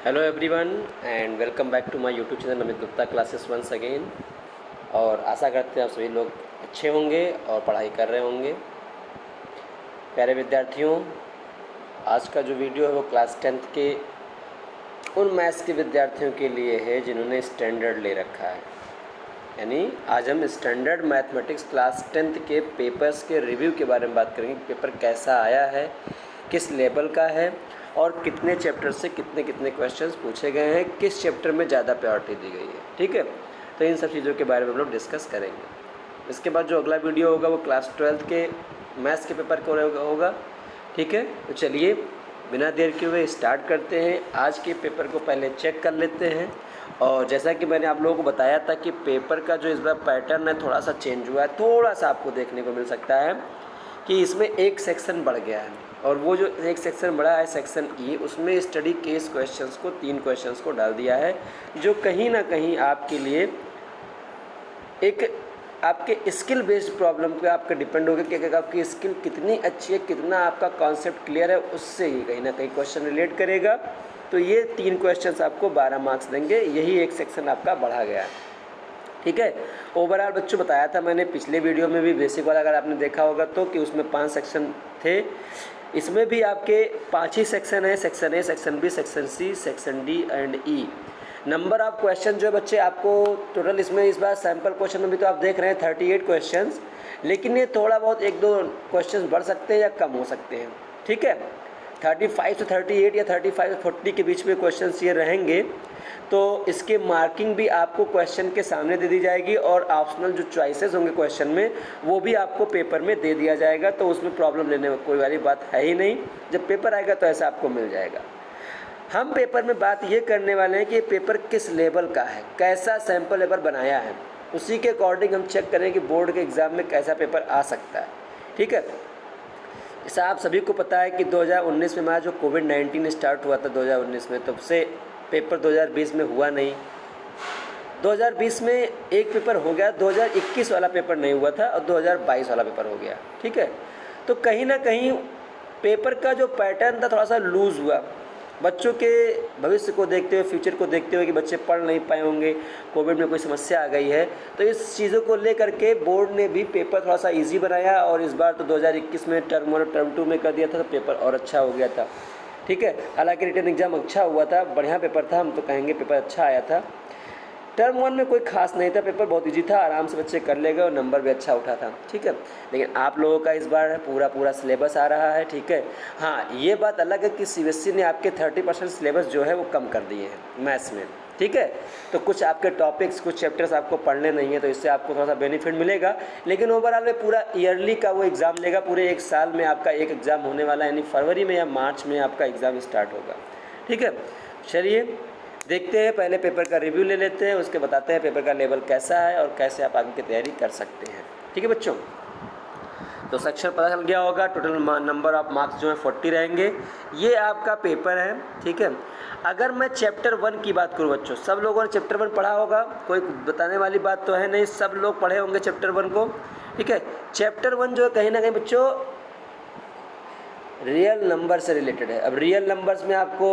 Hello everyone and welcome back to my YouTube channel Amit Gupta classes once again. और आशा करते हैं आप सभी लोग अच्छे होंगे और पढ़ाई कर रहे होंगे। प्यारे विद्यार्थियों, आज का जो वीडियो है वो क्लास 10th के उन मैथ्स के विद्यार्थियों के लिए है जिन्होंने स्टैंडर्ड ले रखा है। यानी आज हम स्टैंडर्ड मैथमेटिक्स क्लास 10th के पेपर्स के रिव्यू के बारे में बात करेंगे। पेपर कैसा आया है, किस लेवल का है और कितने चैप्टर से कितने कितने क्वेश्चंस पूछे गए हैं, किस चैप्टर में ज़्यादा प्रायोरिटी दी गई है। ठीक है, तो इन सब चीज़ों के बारे में हम लोग डिस्कस करेंगे। इसके बाद जो अगला वीडियो होगा वो क्लास 12th के मैथ्स के पेपर को होगा। ठीक है, तो चलिए बिना देर के हुए स्टार्ट करते हैं। आज के पेपर को पहले चेक कर लेते हैं। और जैसा कि मैंने आप लोगों को बताया था कि पेपर का जो इस बार पैटर्न है थोड़ा सा चेंज हुआ है, थोड़ा सा आपको देखने को मिल सकता है कि इसमें एक सेक्शन बढ़ गया है। और वो जो एक सेक्शन बढ़ा है सेक्शन ई, उसमें स्टडी केस क्वेश्चंस को 3 क्वेश्चंस को डाल दिया है, जो कहीं ना कहीं आपके लिए एक आपके स्किल बेस्ड प्रॉब्लम पे आपका डिपेंड होगा कि आपकी स्किल कितनी अच्छी है, कितना आपका कॉन्सेप्ट क्लियर है, उससे ही कहीं ना कहीं क्वेश्चन रिलेट करेगा। तो ये 3 क्वेश्चंस आपको 12 मार्क्स देंगे। यही एक सेक्शन आपका बढ़ा गया है। ठीक है, ओवरऑल बच्चों बताया था मैंने पिछले वीडियो में भी, बेसिक वाला अगर आपने देखा होगा तो, कि उसमें 5 सेक्शन थे। इसमें भी आपके 5 ही सेक्शन है, section A, section B, section C, section D and E. Number of question जो बच्चे आपको टोटल इसमें इस बार सैम्पल क्वेश्चन में भी तो आप देख रहे हैं 38 क्वेश्चंस, लेकिन ये थोड़ा बहुत 1-2 क्वेश्चंस बढ़ सकते हैं या कम हो सकते हैं। ठीक है, 35 से 38 या 35 से 40 के बीच में क्वेश्चंस ये रहेंगे। तो इसके मार्किंग भी आपको क्वेश्चन के सामने दे दी जाएगी और ऑप्शनल जो चॉइसेस होंगे क्वेश्चन में वो भी आपको पेपर में दे दिया जाएगा। तो उसमें प्रॉब्लम लेने में कोई वाली बात है ही नहीं। जब पेपर आएगा तो ऐसा आपको मिल जाएगा। हम पेपर में बात ये करने वाले हैं कि पेपर किस लेवल का है, कैसा सैम्पल पेपर बनाया है, उसी के अकॉर्डिंग हम चेक करें कि बोर्ड के एग्ज़ाम में कैसा पेपर आ सकता है। ठीक है, ऐसा आप सभी को पता है कि 2019 में हमारा जो कोविड-19 स्टार्ट हुआ था 2019 में, तब से पेपर 2020 में हुआ नहीं। 2020 में एक पेपर हो गया, 2021 वाला पेपर नहीं हुआ था और 2022 वाला पेपर हो गया। ठीक है, तो कहीं ना कहीं पेपर का जो पैटर्न था थोड़ा सा लूज़ हुआ। बच्चों के भविष्य को देखते हुए, फ्यूचर को देखते हुए कि बच्चे पढ़ नहीं पाए होंगे, कोविड में कोई समस्या आ गई है, तो इस चीज़ों को लेकर के बोर्ड ने भी पेपर थोड़ा सा इजी बनाया। और इस बार तो 2021 में टर्म 1 और टर्म 2 में कर दिया था, तो पेपर और अच्छा हो गया था। ठीक है, हालांकि रिटन एग्ज़ाम अच्छा हुआ था, बढ़िया पेपर था, हम तो कहेंगे पेपर अच्छा आया था। टर्म 1 में कोई खास नहीं था, पेपर बहुत इजी था, आराम से बच्चे कर ले गए और नंबर भी अच्छा उठा था। ठीक है, लेकिन आप लोगों का इस बार पूरा सिलेबस आ रहा है। ठीक है, हाँ ये बात अलग है कि सीबीएसई ने आपके 30% सिलेबस जो है वो कम कर दिए हैं मैथ्स में। ठीक है, तो कुछ आपके टॉपिक्स, कुछ चैप्टर्स आपको पढ़ने नहीं है, तो इससे आपको थोड़ा सा बेनिफिट मिलेगा। लेकिन ओवरऑल में पूरा ईयरली का वो एग्ज़ाम लेगा, पूरे 1 साल में आपका एक एग्ज़ाम होने वाला है, यानी फरवरी में या मार्च में आपका एग्ज़ाम स्टार्ट होगा। ठीक है, चलिए देखते हैं, पहले पेपर का रिव्यू ले लेते हैं, उसके बताते हैं पेपर का लेवल कैसा है और कैसे आप आगे की तैयारी कर सकते हैं। ठीक है बच्चों, तो सेक्शन पता चल गया होगा। टोटल नंबर ऑफ मार्क्स जो है 40 रहेंगे। ये आपका पेपर है। ठीक है, अगर मैं चैप्टर 1 की बात करूँ बच्चों, सब लोगों ने चैप्टर 1 पढ़ा होगा, कोई बताने वाली बात तो है नहीं, सब लोग पढ़े होंगे चैप्टर 1 को। ठीक है, चैप्टर 1 जो है कहीं ना कहीं बच्चों रियल नंबर से रिलेटेड है। अब रियल नंबर्स में आपको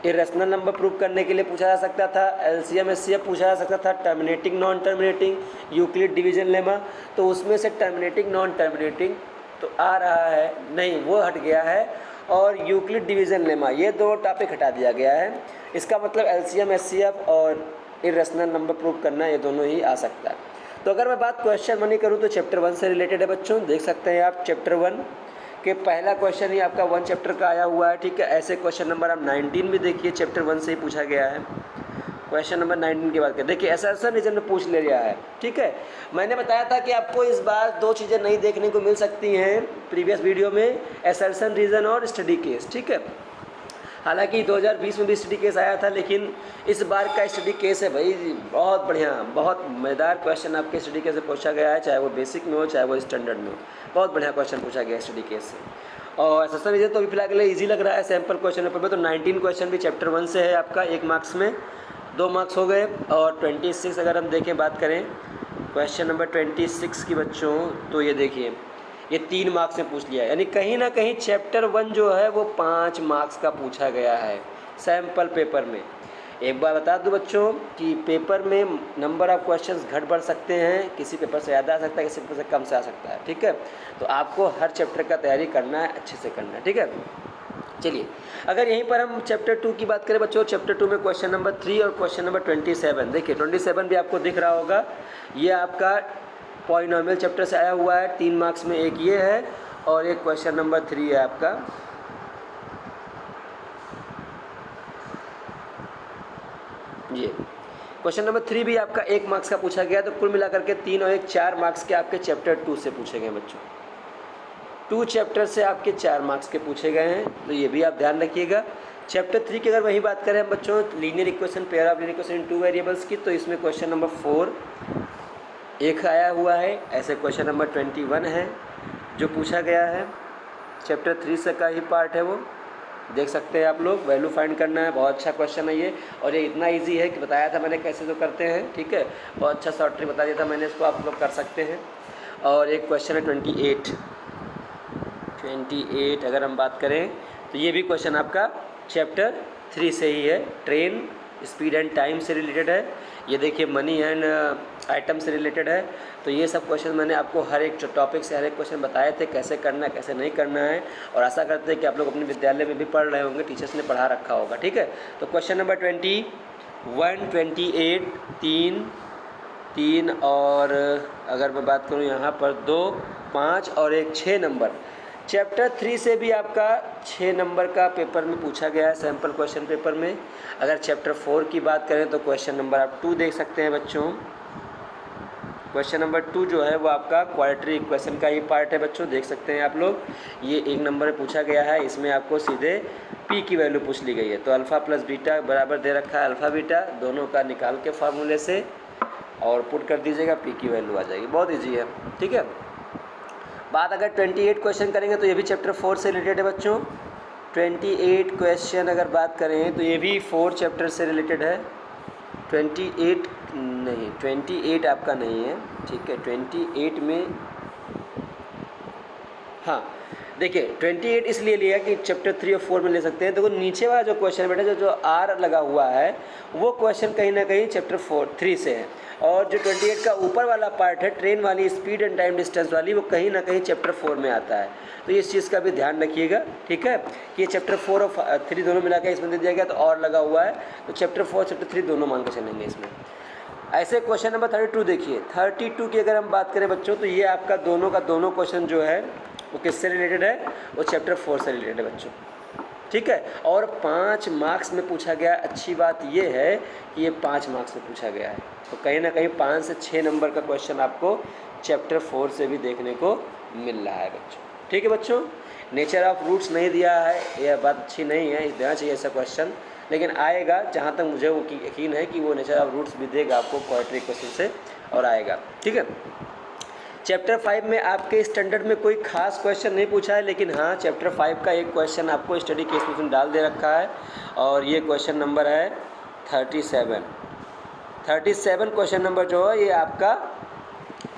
इरेशनल नंबर प्रूव करने के लिए पूछा जा सकता था, एलसीएम एचसीएफ पूछा जा सकता था, terminating non terminating, Euclid division lemma, तो उसमें से टर्मिनेटिंग नॉन टर्मिनेटिंग तो आ रहा है नहीं, वो हट गया है, और यूक्लिड डिवीजन लेमा ये 2 टॉपिक हटा दिया गया है। इसका मतलब एलसीएम एचसीएफ और इरेशनल नंबर प्रूव करना ये दोनों ही आ सकता है। तो अगर मैं बात क्वेश्चन मनी करूँ तो चैप्टर 1 से रिलेटेड है बच्चों, देख सकते हैं आप चैप्टर 1 कि पहला क्वेश्चन ही आपका 1 चैप्टर का आया हुआ है। ठीक है, ऐसे क्वेश्चन नंबर आप 19 भी देखिए चैप्टर 1 से ही पूछा गया है। क्वेश्चन नंबर 19 की बात करें, देखिए असर्शन रीजन में पूछ ले रहा है। ठीक है, मैंने बताया था कि आपको इस बार 2 चीज़ें नई देखने को मिल सकती हैं प्रीवियस वीडियो में, असर्शन रीजन और स्टडी केस। ठीक है, हालांकि 2020 में भी स्टडी केस आया था, लेकिन इस बार का स्टडी केस है भाई बहुत बढ़िया, बहुत मज़ेदार क्वेश्चन आपके स्टडी केस से पूछा गया है, चाहे वो बेसिक में हो चाहे वो स्टैंडर्ड में हो, बहुत बढ़िया क्वेश्चन पूछा गया है स्टडी केस से। और असर्शन रीजन तो अभी फिलहाल के लिए ईजी लग रहा है सैम्पल क्वेश्चन पेपर में। तो 19 क्वेश्चन भी चैप्टर 1 से है आपका, 1 मार्क्स में 2 मार्क्स हो गए। और 26 अगर हम देखें, बात करें क्वेश्चन नंबर 26 की बच्चों, तो ये देखिए ये 3 मार्क्स में पूछ लिया है, यानी कहीं ना कहीं चैप्टर 1 जो है वो 5 मार्क्स का पूछा गया है। सैम्पल पेपर में। एक बार बता दूं बच्चों कि पेपर में नंबर ऑफ़ क्वेश्चंस घट बढ़ सकते हैं, किसी पेपर से ज़्यादा आ सकता है, किसी पेपर से कम से आ सकता है, ठीक है। तो आपको हर चैप्टर का तैयारी करना है, अच्छे से करना है, ठीक है। चलिए, अगर यहीं पर हम चैप्टर 2 की बात करें बच्चों, चैप्टर 2 में क्वेश्चन नंबर 3 और क्वेश्चन नंबर 27, देखिए 27 भी आपको दिख रहा होगा। ये आपका पॉलिनोमियल चैप्टर से आया हुआ है, 3 मार्क्स में एक ये है और एक क्वेश्चन नंबर 3 है आपका। ये क्वेश्चन नंबर 3 भी आपका 1 मार्क्स का पूछा गया, तो कुल मिलाकर के 3 और 1 4 मार्क्स के आपके चैप्टर 2 से पूछे गए बच्चों। 2 चैप्टर से आपके 4 मार्क्स के पूछे गए हैं, तो ये भी आप ध्यान रखिएगा। चैप्टर 3 की अगर वही बात करें हम बच्चों, linear equation, pair of linear equation in 2 variables की, तो इसमें क्वेश्चन नंबर 4 एक आया हुआ है। ऐसे क्वेश्चन नंबर 21 है जो पूछा गया है, चैप्टर 3 से का ही पार्ट है, वो देख सकते हैं आप लोग। वैल्यू फाइंड करना है, बहुत अच्छा क्वेश्चन है ये, और ये इतना इजी है कि बताया था मैंने कैसे तो करते हैं, ठीक है। बहुत अच्छा शॉर्ट ट्रिक बता दिया था मैंने, इसको आप लोग कर सकते हैं। और एक क्वेश्चन है 28 अगर हम बात करें तो ये भी क्वेश्चन आपका चैप्टर 3 से ही है, ट्रेन स्पीड एंड टाइम से रिलेटेड है। ये देखिए मनी एंड आइटम से रिलेटेड है। तो ये सब क्वेश्चन मैंने आपको हर एक टॉपिक से हर एक क्वेश्चन बताए थे, कैसे करना है कैसे नहीं करना है, और आशा करते हैं कि आप लोग अपने विद्यालय में भी पढ़ रहे होंगे, टीचर्स ने पढ़ा रखा होगा, ठीक है। तो क्वेश्चन नंबर 21, 28, 3 और अगर मैं बात करूँ यहाँ पर 2, 5 और एक 6 नंबर, चैप्टर 3 से भी आपका 6 नंबर का पेपर में पूछा गया है, सैम्पल क्वेश्चन पेपर में। अगर चैप्टर 4 की बात करें तो क्वेश्चन नंबर आप 2 देख सकते हैं बच्चों। क्वेश्चन नंबर 2 जो है वो आपका क्वाड्रेटिक इक्वेशन का ही पार्ट है बच्चों, देख सकते हैं आप लोग। ये 1 नंबर में पूछा गया है, इसमें आपको सीधे p की वैल्यू पूछ ली गई है। तो अल्फ़ा प्लस बीटा बराबर दे रखा है अल्फ़ा बीटा, दोनों का निकाल के फार्मूले से और पुट कर दीजिएगा, p की वैल्यू आ जाएगी। बहुत ईजी है, ठीक है। बात अगर 28 क्वेश्चन करेंगे तो ये भी चैप्टर 4 से रिलेटेड है बच्चों। 28 क्वेश्चन अगर बात करें तो ये भी 4 चैप्टर से रिलेटेड है। 28 आपका नहीं है, ठीक है। 28 में हाँ देखिए 28 इसलिए लिया कि चैप्टर 3 और 4 में ले सकते हैं। देखो नीचे वाला जो क्वेश्चन है बेटा, जो आर लगा हुआ है वो क्वेश्चन कहीं ना कहीं चैप्टर 3 से है, और जो 28 का ऊपर वाला पार्ट है ट्रेन वाली स्पीड एंड टाइम डिस्टेंस वाली, वो कहीं ना कहीं चैप्टर 4 में आता है। तो इस चीज़ का भी ध्यान रखिएगा, ठीक है, कि ये चैप्टर 4 और 3 दोनों मिला के इसमें दे दिया गया, तो और लगा हुआ है, तो चैप्टर 4 चैप्टर 3 दोनों मान के चलेंगे इसमें। ऐसे क्वेश्चन नंबर 32 देखिए, 32 की अगर हम बात करें बच्चों तो ये आपका दोनों का दोनों क्वेश्चन जो है वो किससे रिलेटेड है, वो चैप्टर 4 से रिलेटेड है बच्चों, ठीक है। और 5 मार्क्स में पूछा गया। अच्छी बात ये है कि ये 5 मार्क्स में पूछा गया है, तो कहीं ना कहीं 5 से 6 नंबर का क्वेश्चन आपको चैप्टर 4 से भी देखने को मिल रहा है बच्चों, ठीक है बच्चों। नेचर ऑफ रूट्स नहीं दिया है, यह बात अच्छी नहीं है, देना चाहिए ऐसा क्वेश्चन, लेकिन आएगा, जहाँ तक मुझे वो यकीन है कि वो नेचर ऑफ रूट्स भी देगा आपको क्वाड्रेटिक क्वेश्चन से, और आएगा, ठीक है। चैप्टर 5 में आपके स्टैंडर्ड में कोई खास क्वेश्चन नहीं पूछा है, लेकिन हाँ चैप्टर 5 का एक क्वेश्चन आपको स्टडी केस में डाल दे रखा है, और ये क्वेश्चन नंबर है 37 क्वेश्चन नंबर जो है ये आपका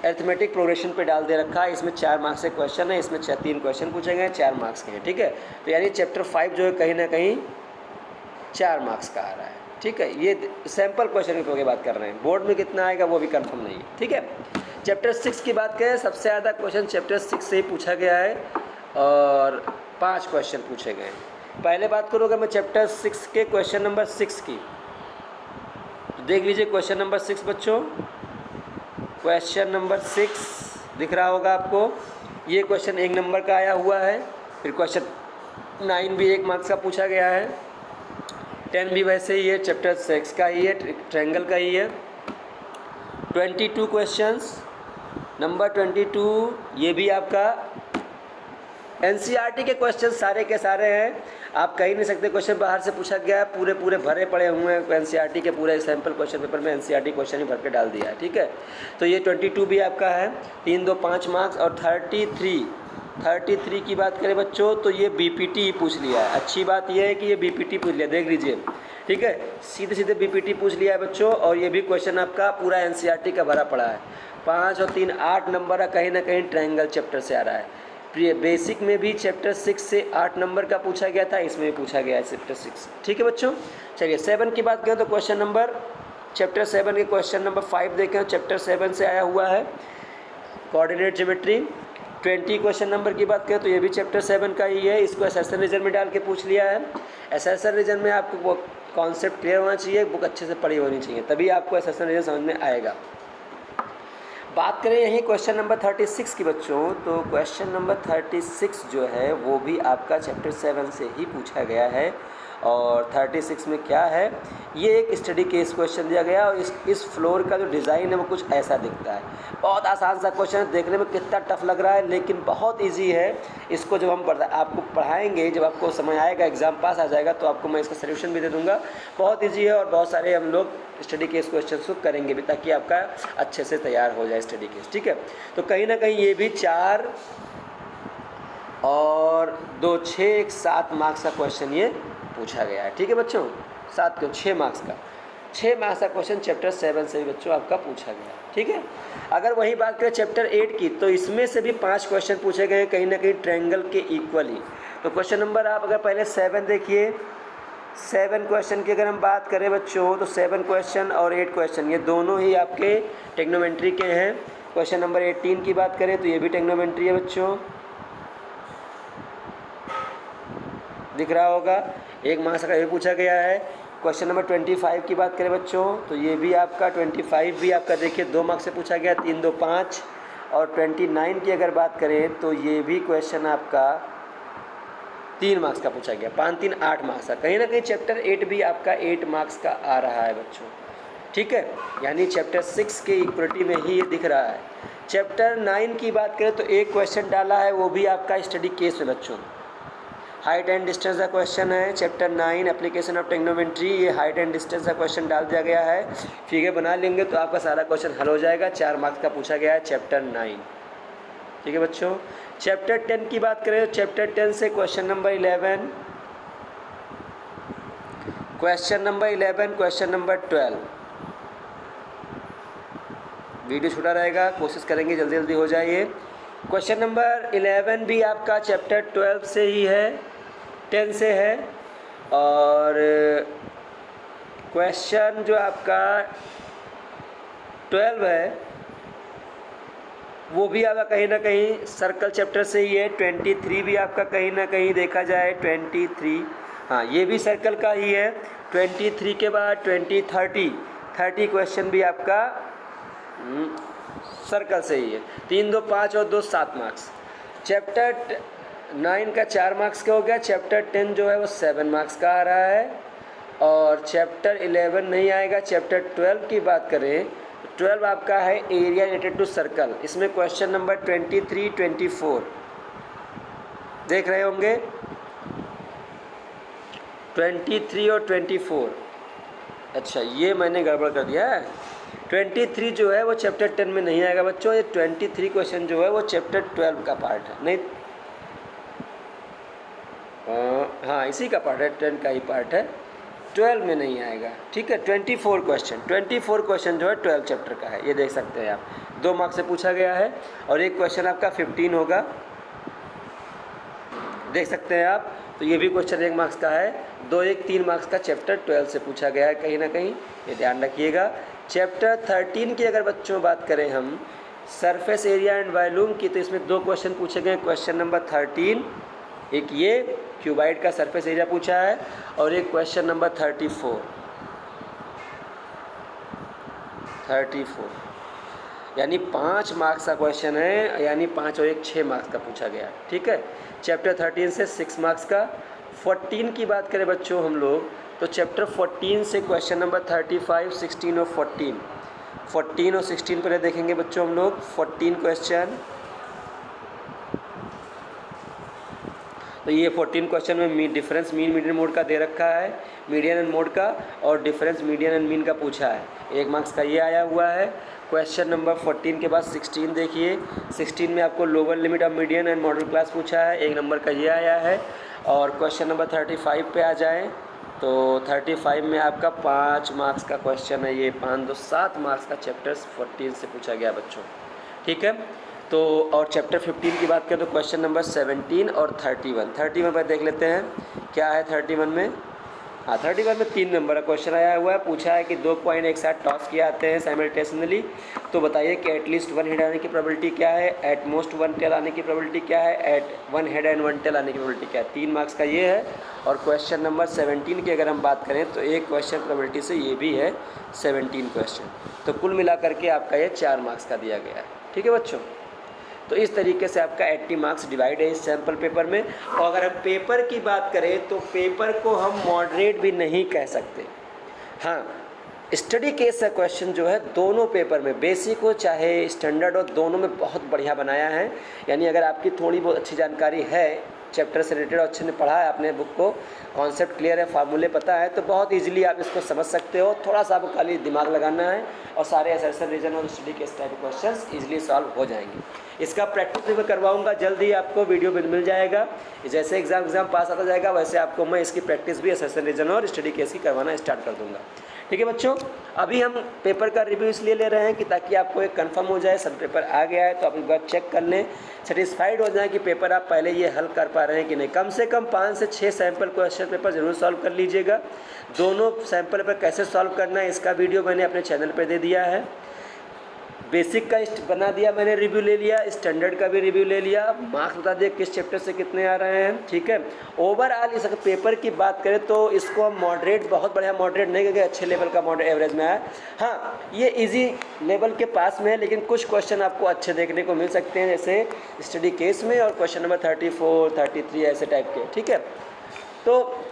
अरिथमेटिक प्रोग्रेशन पे डाल दे रखा है। इसमें 4 मार्क्स के क्वेश्चन है, इसमें 3 क्वेश्चन पूछे गए, 4 मार्क्स के हैं, ठीक है। तो यानी चैप्टर 5 जो है कहीं ना कहीं 4 मार्क्स का आ रहा है, ठीक है। ये सैम्पल क्वेश्चन की बात कर रहे हैं, बोर्ड में कितना आएगा वो भी कंफर्म नहीं है, ठीक है। चैप्टर 6 की बात करें, सबसे ज़्यादा क्वेश्चन चैप्टर 6 से ही पूछा गया है, और 5 क्वेश्चन पूछे गए हैं। पहले बात करूँ अगर मैं चैप्टर 6 के क्वेश्चन नंबर 6 की, तो देख लीजिए क्वेश्चन नंबर 6 बच्चों। क्वेश्चन नंबर 6 दिख रहा होगा आपको, ये क्वेश्चन 1 नंबर का आया हुआ है। फिर क्वेश्चन 9 भी 1 मार्क्स का पूछा गया है, 10 भी वैसे ही है, चैप्टर 6 का ही है, ट्रायंगल का ही है। 22 क्वेश्चंस, नंबर 22 ये भी आपका एनसीईआरटी के क्वेश्चन सारे के सारे हैं, आप कह ही नहीं सकते क्वेश्चन बाहर से पूछा गया है, पूरे भरे पड़े हुए हैं एनसीईआरटी के, पूरे सैम्पल क्वेश्चन पेपर में एनसीईआरटी क्वेश्चन ही भर के डाल दिया है, ठीक है। तो ये 22 भी आपका है, 3, 2, 5 मार्क्स। और 33 की बात करें बच्चों तो ये बीपीटी पूछ लिया है। अच्छी बात ये है कि ये बीपीटी पूछ लिया, देख लीजिए, ठीक है, सीधे बीपीटी पूछ लिया है बच्चों, और ये भी क्वेश्चन आपका पूरा एनसीईआरटी का भरा पड़ा है। 5 और 3 8 नंबर का कहीं ना कहीं ट्रायंगल चैप्टर से आ रहा है। बेसिक में भी चैप्टर 6 से 8 नंबर का पूछा गया था, इसमें भी पूछा गया है चैप्टर 6। ठीक है बच्चों, चलिए 7 की बात करें तो क्वेश्चन नंबर चैप्टर 7 के क्वेश्चन नंबर 5 देखें, चैप्टर 7 से आया हुआ है कोऑर्डिनेट ज्योमेट्री। 20 क्वेश्चन नंबर की बात करें तो ये भी चैप्टर 7 का ही है, इसको एसेसन रीजन में डाल के पूछ लिया है। एसेसन रीजन में आपको वो कॉन्सेप्ट क्लियर होना चाहिए, बुक अच्छे से पढ़ी होनी चाहिए, तभी आपको एसेसन रीजन समझ में आएगा। बात करें यहीं क्वेश्चन नंबर 36 की बच्चों, तो क्वेश्चन नंबर 36 जो है वो भी आपका चैप्टर 7 से ही पूछा गया है। और 36 में क्या है, ये एक स्टडी केस क्वेश्चन दिया गया और इस फ्लोर का जो डिज़ाइन है वो कुछ ऐसा दिखता है। बहुत आसान सा क्वेश्चन है, देखने में कितना टफ लग रहा है लेकिन बहुत इजी है। इसको जब हम आपको पढ़ाएंगे, जब आपको समझ आएगा, एग्ज़ाम पास आ जाएगा, तो आपको मैं इसका सोल्यूशन भी दे दूँगा। बहुत ईजी है और बहुत सारे हम लोग स्टडी केस क्वेश्चन को करेंगे भी, ताकि आपका अच्छे से तैयार हो जाए स्टडी केस। ठीक है, तो कहीं ना कहीं ये भी 4 और 2 6 एक 7 मार्क्स का क्वेश्चन ये पूछा गया है। ठीक है बच्चों, 7 क्यों 6 मार्क्स का, 6 मार्क्स का क्वेश्चन चैप्टर 7 से भी बच्चों आपका पूछा गया है। ठीक है, अगर वही बात करें चैप्टर 8 की, तो इसमें से भी 5 क्वेश्चन पूछे गए हैं कहीं ना कहीं ट्रायंगल के इक्वली। तो क्वेश्चन नंबर आप अगर पहले 7 देखिए, 7 क्वेश्चन की अगर हम बात करें बच्चों, तो 7 क्वेश्चन और 8 क्वेश्चन ये दोनों ही आपके टेक्नोमेंट्री के हैं। क्वेश्चन नंबर 18 की बात करें तो ये भी टेक्नोमेंट्री है बच्चों, दिख रहा होगा, 1 मार्क्स का ये पूछा गया है। क्वेश्चन नंबर 25 की बात करें बच्चों, तो ये भी आपका 25 भी आपका देखिए 2 मार्क्स से पूछा गया, 3 2 5। और 29 की अगर बात करें तो ये भी क्वेश्चन आपका 3 मार्क्स का पूछा गया, 5 3 8 मार्क्स का। कहीं ना कहीं चैप्टर 8 भी आपका 8 मार्क्स का आ रहा है बच्चों। ठीक है, यानी चैप्टर 6 के इक्वलिटी में ही ये दिख रहा है। चैप्टर 9 की बात करें तो एक क्वेश्चन डाला है, वो भी आपका स्टडी केस है बच्चों, हाइट एंड डिस्टेंस का क्वेश्चन है। चैप्टर 9 एप्लीकेशन ऑफ टेक्नोमेंट्री, ये हाइट एंड डिस्टेंस का क्वेश्चन डाल दिया गया है। फिगर बना लेंगे तो आपका सारा क्वेश्चन हल हो जाएगा। 4 मार्क्स का पूछा गया है चैप्टर 9। ठीक है बच्चों, चैप्टर 10 की बात करें तो चैप्टर 10 से question number 11, question number 11, question number 12। Video छोटा रहेगा, कोशिश करेंगे जल्दी जल्दी हो जाए। क्वेश्चन नंबर 11 भी आपका चैप्टर 12 से ही है, 10 से है। और क्वेश्चन जो आपका 12 है वो भी आपका कहीं ना कहीं सर्कल चैप्टर से ही है। 23 भी आपका कहीं ना कहीं देखा जाए 23, हाँ ये भी सर्कल का ही है। 23 के बाद 30 क्वेश्चन भी आपका सर्कल से ही है। 3 2 5 और 2 7 मार्क्स। चैप्टर 9 का 4 मार्क्स का हो गया। चैप्टर 10 जो है वो 7 मार्क्स का आ रहा है। और चैप्टर 11 नहीं आएगा। चैप्टर 12 की बात करें, 12 आपका है एरिया रिलेटेड टू सर्कल। इसमें क्वेश्चन नंबर 23 24 देख रहे होंगे, 23 और 24। अच्छा ये मैंने गड़बड़ कर दिया है। 23 जो है वो चैप्टर 10 में नहीं आएगा बच्चों। ये 23 क्वेश्चन जो है वो चैप्टर 12 का पार्ट है, नहीं हाँ इसी का पार्ट है, 10 का ही पार्ट है, 12 में नहीं आएगा। ठीक है, 24 क्वेश्चन जो है 12 चैप्टर का है, ये देख सकते हैं आप। 2 मार्क्स से पूछा गया है और एक क्वेश्चन आपका 15 होगा, देख सकते हैं आप। तो ये भी क्वेश्चन 1 मार्क्स का है। 2 1 3 मार्क्स का चैप्टर 12 से पूछा गया है कहीं ना कहीं, ये ध्यान रखिएगा। चैप्टर 13 की अगर बच्चों बात करें हम, सरफेस एरिया एंड वॉल्यूम की, तो इसमें 2 क्वेश्चन पूछे गए। क्वेश्चन नंबर 13, एक ये क्यूबाइड का सरफेस एरिया पूछा है और एक क्वेश्चन नंबर 34, यानी 5 मार्क्स का क्वेश्चन है, यानी 5 और 1 6 मार्क्स का पूछा गया है। ठीक है, चैप्टर 13 से 6 मार्क्स का। 14 की बात करें बच्चों हम लोग, तो चैप्टर 14 से क्वेश्चन नंबर 35 16 और 14 और 16 पहले देखेंगे बच्चों हम लोग। 14 क्वेश्चन, तो ये 14 क्वेश्चन में डिफरेंस मीन मीडियन मोड का दे रखा है, मीडियन एंड मोड का, और डिफरेंस मीडियन एंड मीन का पूछा है। 1 मार्क्स का ये आया हुआ है। क्वेश्चन नंबर 14 के बाद 16 देखिए। 16 में आपको lower limit of median and model class पूछा है, 1 नंबर का ये आया है। और क्वेश्चन नंबर 35 पे आ जाएँ तो 35 में आपका 5 मार्क्स का क्वेश्चन है ये। 5 2 7 मार्क्स का चैप्टर 14 से पूछा गया बच्चों। ठीक है, तो और चैप्टर 15 की बात करें तो क्वेश्चन नंबर 17 और 31 पर देख लेते हैं क्या है 31 में। हाँ 31 में 3 नंबर का क्वेश्चन आया हुआ है। पूछा है कि 2 कॉइन एक साथ टॉस किए आते हैं साइमल्टेनियसली, तो बताइए कि एटलीस्ट 1 हेड आने की प्रोबेबिलिटी क्या है, एट मोस्ट 1 टेल आने की प्रोबेबिलिटी क्या है, एट 1 हेड एंड 1 टेल आने की प्रोबेबिलिटी क्या है। 3 मार्क्स का ये है। और क्वेश्चन नंबर 17 की अगर हम बात करें तो एक क्वेश्चन प्रोबेबिलिटी से ये भी है 17 क्वेश्चन, तो कुल मिला करके आपका ये 4 मार्क्स का दिया गया है। ठीक है बच्चों, तो इस तरीके से आपका 80 मार्क्स डिवाइड है इस सैम्पल पेपर में। और अगर हम पेपर की बात करें तो पेपर को हम मॉडरेट भी नहीं कह सकते। हाँ, स्टडी केस का क्वेश्चन जो है दोनों पेपर में, बेसिक हो चाहे स्टैंडर्ड हो, दोनों में बहुत बढ़िया बनाया है। यानी अगर आपकी थोड़ी बहुत अच्छी जानकारी है चैप्टर से रिलेटेड, अच्छे ने पढ़ा है आपने बुक को, कॉन्सेप्ट क्लियर है, फार्मूले पता है, तो बहुत इजीली आप इसको समझ सकते हो। थोड़ा सा आपको खाली दिमाग लगाना है और सारे असर्शन रीजन और स्टडी केस टाइप के क्वेश्चंस इजीली सॉल्व हो जाएंगे। इसका प्रैक्टिस भी मैं करवाऊंगा जल्द ही, आपको वीडियो मिल जाएगा। जैसे एग्ज़ाम पास आता जाएगा वैसे आपको मैं इसकी प्रैक्टिस भी असर्शन रीजन और स्टडी केस की करवाना स्टार्ट कर दूँगा। ठीक है बच्चों, अभी हम पेपर का रिव्यू इसलिए ले रहे हैं कि ताकि आपको एक कंफर्म हो जाए सब पेपर आ गया है, तो आप एक बार चेक कर लें, सेटिस्फाइड हो जाए कि पेपर आप पहले ये हल कर पा रहे हैं कि नहीं। कम से कम 5 से 6 सैम्पल क्वेश्चन पेपर ज़रूर सॉल्व कर लीजिएगा। दोनों सैम्पल पर कैसे सॉल्व करना है इसका वीडियो मैंने अपने चैनल पर दे दिया है। बेसिक का बना दिया मैंने, रिव्यू ले लिया, स्टैंडर्ड का भी रिव्यू ले लिया, मार्क्स बता दिए किस चैप्टर से कितने आ रहे हैं। ठीक है, ओवरऑल इस पेपर की बात करें तो इसको हम मॉडरेट, बहुत बढ़िया मॉडरेट नहीं क्योंकि अच्छे लेवल का मॉडरेट एवरेज में आया। हाँ, ये इजी लेवल के पास में है, लेकिन कुछ क्वेश्चन आपको अच्छे देखने को मिल सकते हैं जैसे स्टडी केस में और क्वेश्चन नंबर 34, 33 ऐसे टाइप के। ठीक है, तो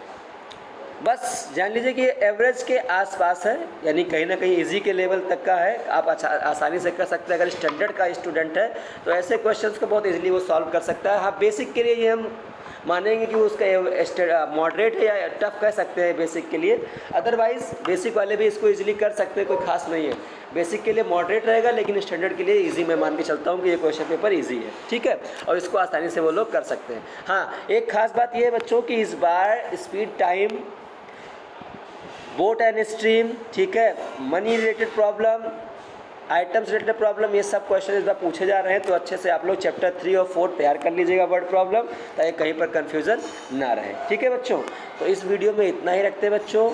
बस जान लीजिए कि ये एवरेज के आसपास है, यानी कहीं ना कहीं इजी के लेवल तक का है, आप आसानी से कर सकते हैं। अगर स्टैंडर्ड का स्टूडेंट है तो ऐसे क्वेश्चंस को बहुत इजीली वो सॉल्व कर सकता है। हाँ, बेसिक के लिए ये हम मानेंगे कि उसका मॉडरेट है या टफ कह सकते हैं बेसिक के लिए, अदरवाइज़ बेसिक वाले भी इसको इजीली कर सकते हैं, कोई खास नहीं है। बेसिक के लिए मॉडरेट रहेगा लेकिन स्टैंडर्ड के लिए इजी मैं मान के चलता हूँ कि ये क्वेश्चन पेपर इजी है। ठीक है, और इसको आसानी से वो लोग कर सकते हैं। हाँ, एक खास बात ये है बच्चों कि इस बार speed time, boat and stream, ठीक है, money related problem, items related problem, ये सब क्वेश्चन इस बार पूछे जा रहे हैं। तो अच्छे से आप लोग चैप्टर 3 और 4 तैयार कर लीजिएगा वर्ड प्रॉब्लम, ताकि कहीं पर कन्फ्यूज़न ना रहे। ठीक है बच्चों, तो इस वीडियो में इतना ही रखते हैं बच्चों।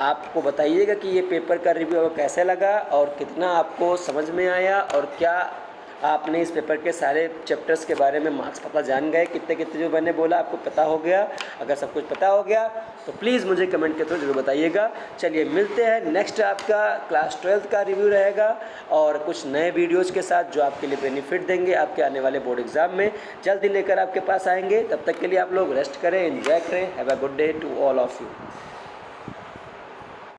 आपको बताइएगा कि ये पेपर का रिव्यू कैसे लगा और कितना आपको समझ में आया, और क्या आपने इस पेपर के सारे चैप्टर्स के बारे में मार्क्स पता जान गए, कितने कितने जो मैंने बोला आपको पता हो गया। अगर सब कुछ पता हो गया तो प्लीज़ मुझे कमेंट के थ्रू जरूर बताइएगा। चलिए मिलते हैं, नेक्स्ट आपका क्लास 12th का रिव्यू रहेगा और कुछ नए वीडियोज़ के साथ जो आपके लिए बेनिफिट देंगे आपके आने वाले बोर्ड एग्ज़ाम में, जल्दी लेकर आपके पास आएंगे। तब तक के लिए आप लोग रेस्ट करें, एंजॉय करें। Have a good day to all of you.